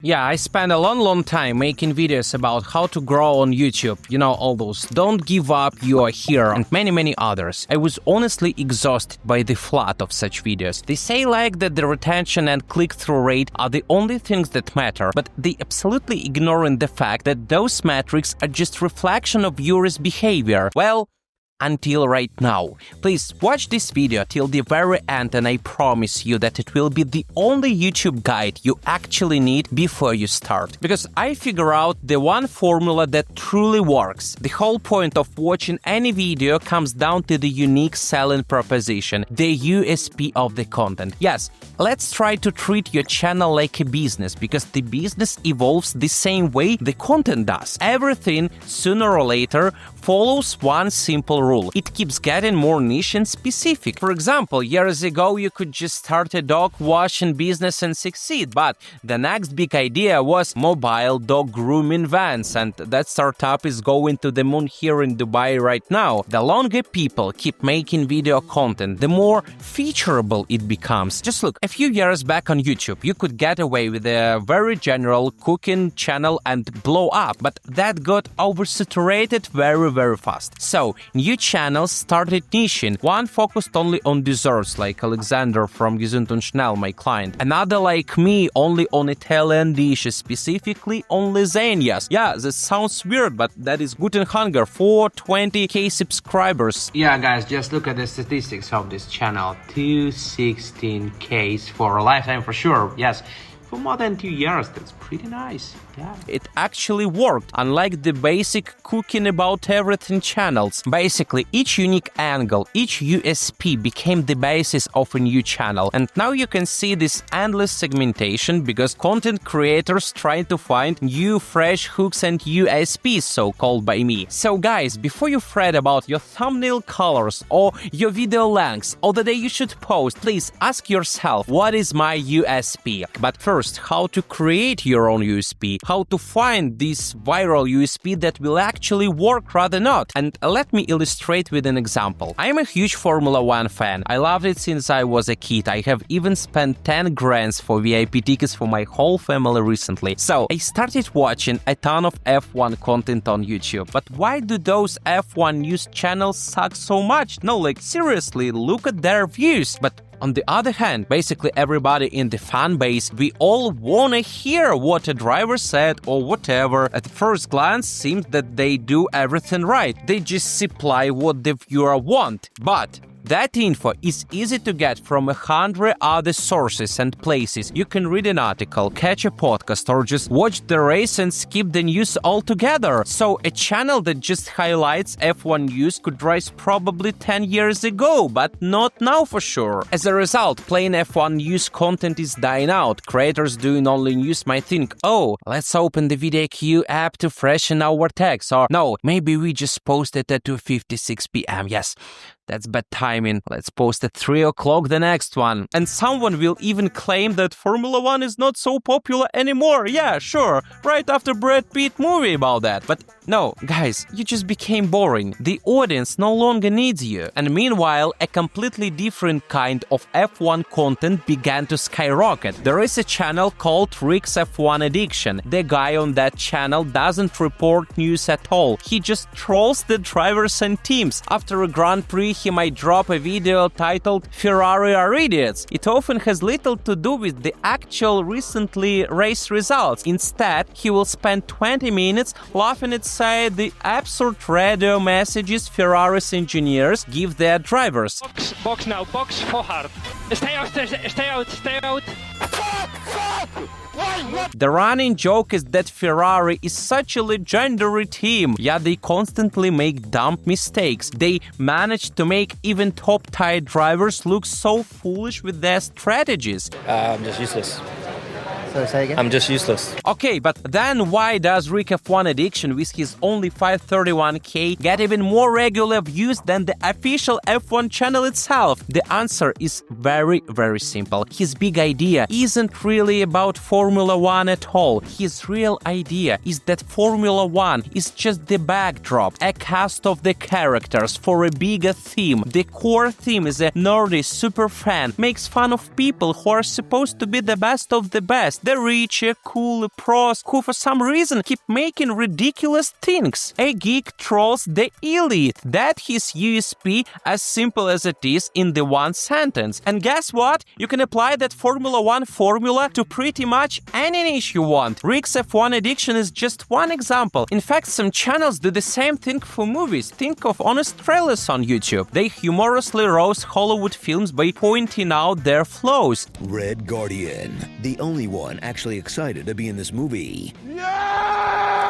Yeah, I spent a long time making videos about how to grow on YouTube. You know, all those "don't give up, you are here" and many others. I was honestly exhausted by the flood of such videos. They say like that the retention and click-through rate are the only things that matter, but they absolutely ignoring the fact that those metrics are just reflection of viewers' behavior. Well, until right now. Please watch this video till the very end and I promise you that it will be the only YouTube guide you actually need before you start. Because I figure out the one formula that truly works. The whole point of watching any video comes down to the unique selling proposition, the USP of the content. Yes, let's try to treat your channel like a business, because the business evolves the same way the content does. Everything, sooner or later, follows one simple rule. It keeps getting more niche and specific. For example, years ago you could just start a dog washing business and succeed, but the next big idea was mobile dog grooming vans, and that startup is going to the moon here in Dubai right now. The longer people keep making video content, the more featureable it becomes. Just look, a few years back on YouTube, you could get away with a very general cooking channel and blow up, but that got oversaturated very fast. So, new channels started niching. One focused only on desserts, like Alexander from Gesund und Schnell, my client. Another, like me, only on Italian dishes, specifically on lasagnas. Yeah, this sounds weird, but that is Guten Hunger for 20k subscribers. Yeah, guys, just look at the statistics of this channel. 216k for a lifetime for sure. Yes, for more than 2 years. That's pretty nice. Yeah. It actually worked, unlike the basic cooking about everything channels. Basically, each unique angle, each USP became the basis of a new channel. And now you can see this endless segmentation because content creators try to find new fresh hooks and USPs, so-called by me. So guys, before you fret about your thumbnail colors or your video lengths or the day you should post, please ask yourself, what is my USP? But first, how to create your own USP? How to find this viral USP that will actually work rather not. And let me illustrate with an example. I am a huge Formula 1 fan. I loved it since I was a kid. I have even spent 10 grands for VIP tickets for my whole family recently. So I started watching a ton of F1 content on YouTube. But why do those F1 news channels suck so much? No, like seriously, look at their views. But on the other hand, basically everybody in the fan base, we all wanna hear what a driver said or whatever. At first glance, seems that they do everything right. They just supply what the viewer want. But that info is easy to get from 100 other sources and places. You can read an article, catch a podcast, or just watch the race and skip the news altogether. So a channel that just highlights F1 news could rise probably 10 years ago, but not now for sure. As a result, plain F1 news content is dying out. Creators doing only news might think, oh, let's open the VidIQ app to freshen our text, or no, maybe we just posted at 2:56 p.m. Yes, that's bad timing. Let's post at 3 o'clock the next one. And someone will even claim that Formula 1 is not so popular anymore. Yeah, sure, right after Brad Pitt movie about that. But no, guys, you just became boring. The audience no longer needs you. And meanwhile, a completely different kind of F1 content began to skyrocket. There is a channel called Rick's F1 Addiction. The guy on that channel doesn't report news at all. He just trolls the drivers and teams. After a Grand Prix, he might drop a video titled "Ferrari are idiots." It often has little to do with the actual recently race results. Instead, he will spend 20 minutes laughing at, say, the absurd radio messages Ferrari's engineers give their drivers. Box now, box for hard. Stay out, stay out. The running joke is that Ferrari is such a legendary team, yet they constantly make dumb mistakes. They manage to make even top-tier drivers look so foolish with their strategies. I'm just useless. So say again? I'm just useless. Okay, but then why does Rick F1 Addiction with his only 531k get even more regular views than the official F1 channel itself? The answer is very simple. His big idea isn't really about Formula 1 at all. His real idea is that Formula 1 is just the backdrop, a cast of the characters for a bigger theme. The core theme is a nerdy super fan, makes fun of people who are supposed to be the best of the best, the richer, cooler pros who for some reason keep making ridiculous things. A geek trolls the elite. That's his USP, as simple as it is in the one sentence. And guess what? You can apply that Formula 1 formula to pretty much any niche you want. Rick's F1 addiction is just one example. In fact, some channels do the same thing for movies. Think of honest trailers on YouTube. They humorously roast Hollywood films by pointing out their flaws. Red Guardian, the only one actually excited to be in this movie.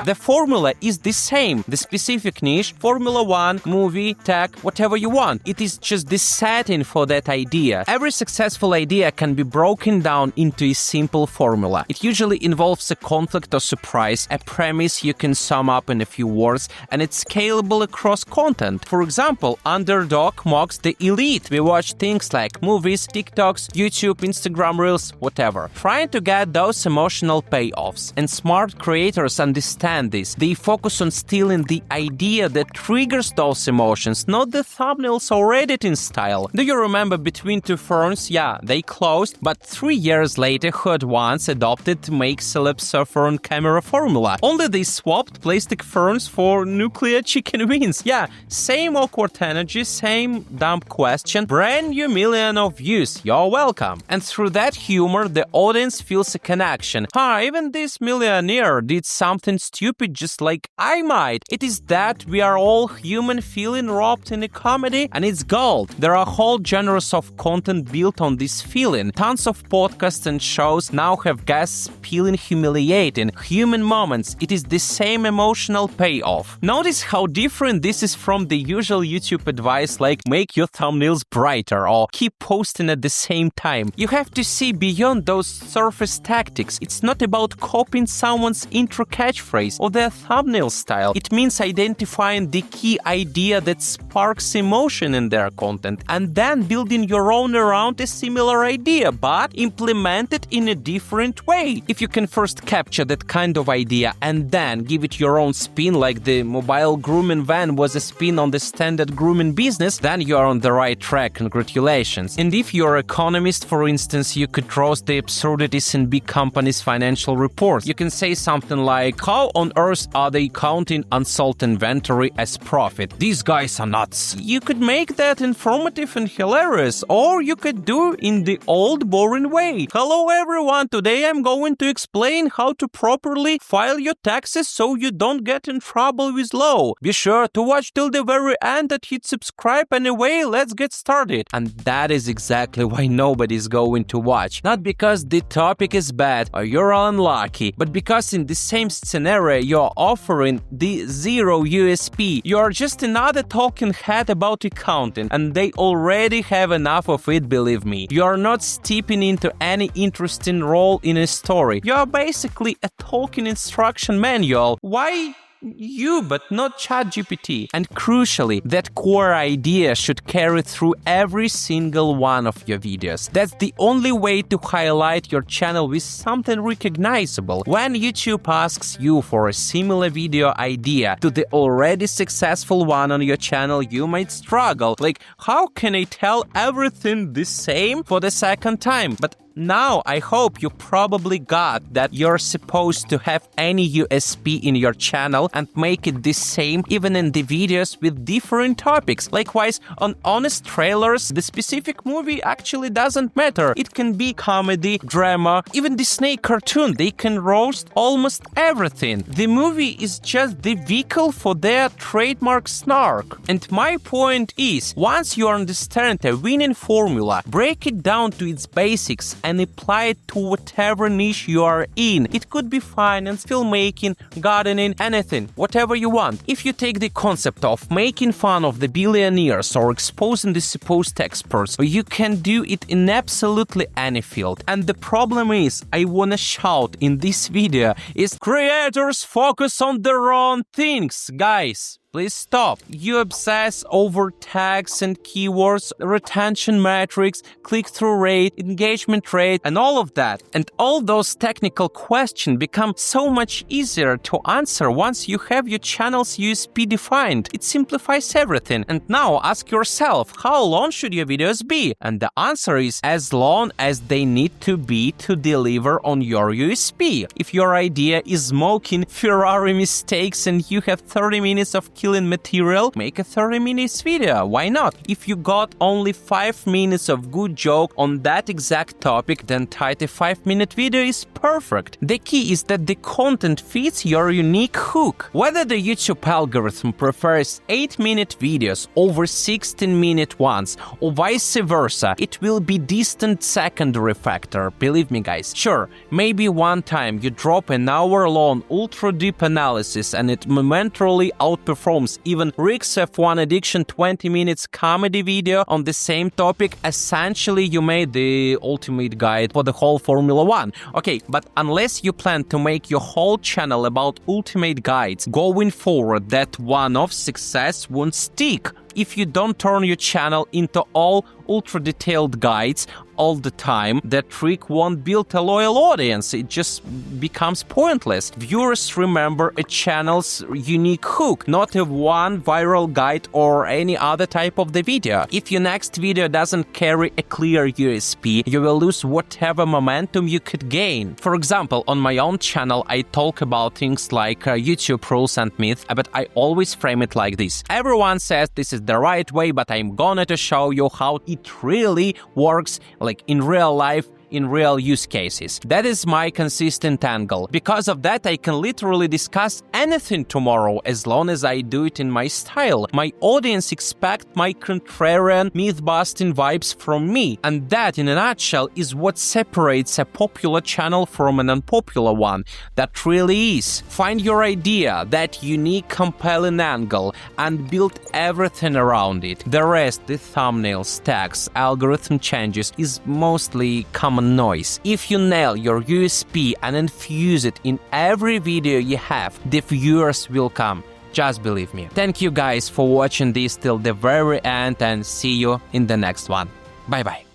The formula is the same. The specific niche, Formula 1, movie, tech, whatever you want. It is just the setting for that idea. Every successful idea can be broken down into a simple formula. It usually involves a conflict or surprise, a premise you can sum up in a few words, and it's scalable across content. For example, Underdog mocks the elite. We watch things like movies, TikToks, YouTube, Instagram Reels, whatever. Trying to get those emotional payoffs. And smart creators understand this. They focus on stealing the idea that triggers those emotions, not the thumbnails or editing style. Do you remember Between Two Ferns? Yeah, they closed, but 3 years later who at once adopted to make celeb surfer on camera formula. Only they swapped plastic ferns for nuclear chicken wings. Yeah, same awkward energy, same dumb question, brand new million of views. You're welcome. And through that humor, the audience feels a connection. Even this millionaire did something stupid just like I might. It is that we are all human feeling robbed in a comedy, and it's gold. There are whole genres of content built on this feeling. Tons of podcasts and shows now have guests feeling humiliating, human moments. It is the same emotional payoff. Notice how different this is from the usual YouTube advice like make your thumbnails brighter or keep posting at the same time. You have to see beyond those surface tactics. It's not about copying someone's intro catchphrase or their thumbnail style. It means identifying the key idea that sparks emotion in their content and then building your own around a similar idea, but implement it in a different way. If you can first capture that kind of idea and then give it your own spin, like the mobile grooming van was a spin on the standard grooming business, then you are on the right track. Congratulations. And if you're an economist, for instance, you could roast the absurdities in big companies' financial reports. You can say something like, how on earth are they counting unsold inventory as profit? These guys are nuts. You could make that informative and hilarious, or you could do in the old boring way. Hello everyone, today I'm going to explain how to properly file your taxes so you don't get in trouble with law. Be sure to watch till the very end and hit subscribe. Anyway, let's get started. And that is exactly why nobody's going to watch. Not because the topic is bad or you're unlucky, but because in the same scenario you're offering the zero USP. You're just another talking head about accounting, and they already have enough of it, believe me. You're not stepping into any interesting role in a story. You're basically a talking instruction manual. Why you, but not ChatGPT? And crucially, that core idea should carry through every single one of your videos. That's the only way to highlight your channel with something recognizable. When YouTube asks you for a similar video idea to the already successful one on your channel, you might struggle. Like, how can I tell everything the same for the second time? But now, I hope you probably got that you're supposed to have any USP in your channel and make it the same even in the videos with different topics. Likewise, on honest trailers, the specific movie actually doesn't matter. It can be comedy, drama, even Disney cartoon. They can roast almost everything. The movie is just the vehicle for their trademark snark. And my point is, once you understand a winning formula, break it down to its basics and apply it to whatever niche you are in. It could be finance, filmmaking, gardening, anything, whatever you want. If you take the concept of making fun of the billionaires or exposing the supposed experts, you can do it in absolutely any field. And the problem is, I wanna shout in this video, is creators focus on the wrong things, guys. Please stop. You obsess over tags and keywords, retention metrics, click-through rate, engagement rate, and all of that. And all those technical questions become so much easier to answer once you have your channel's USP defined. It simplifies everything. And now ask yourself, how long should your videos be? And the answer is as long as they need to be to deliver on your USP. If your idea is smoking Ferrari mistakes and you have 30 minutes of killing material, make a 30 minutes video. Why not? If you got only 5 minutes of good joke on that exact topic, then tight a 5-minute video is perfect. The key is that the content fits your unique hook. Whether the YouTube algorithm prefers 8-minute videos over 16-minute ones or vice versa, it will be distant secondary factor, believe me guys. Sure, maybe one time you drop an hour-long ultra-deep analysis and it momentarily outperforms even Rick's F1 Addiction 20 minutes comedy video on the same topic. Essentially, you made the ultimate guide for the whole Formula 1. Okay, but unless you plan to make your whole channel about ultimate guides, going forward, that one-off success won't stick. If you don't turn your channel into all ultra-detailed guides all the time, that trick won't build a loyal audience. It just becomes pointless. Viewers remember a channel's unique hook, not a one viral guide or any other type of the video. If your next video doesn't carry a clear USP, you will lose whatever momentum you could gain. For example, on my own channel, I talk about things like YouTube rules and myths, but I always frame it like this. Everyone says this is the right way, but I'm gonna to show you how it really works, like in real life, in real use cases. That is my consistent angle. Because of that, I can literally discuss anything tomorrow as long as I do it in my style. My audience expect my contrarian, myth-busting vibes from me. And that, in a nutshell, is what separates a popular channel from an unpopular one. That really is. Find your idea, that unique, compelling angle, and build everything around it. The rest, the thumbnails, tags, algorithm changes, is mostly common noise. If you nail your USP and infuse it in every video you have, the viewers will come. Just believe me. Thank you guys for watching this till the very end and see you in the next one. Bye bye.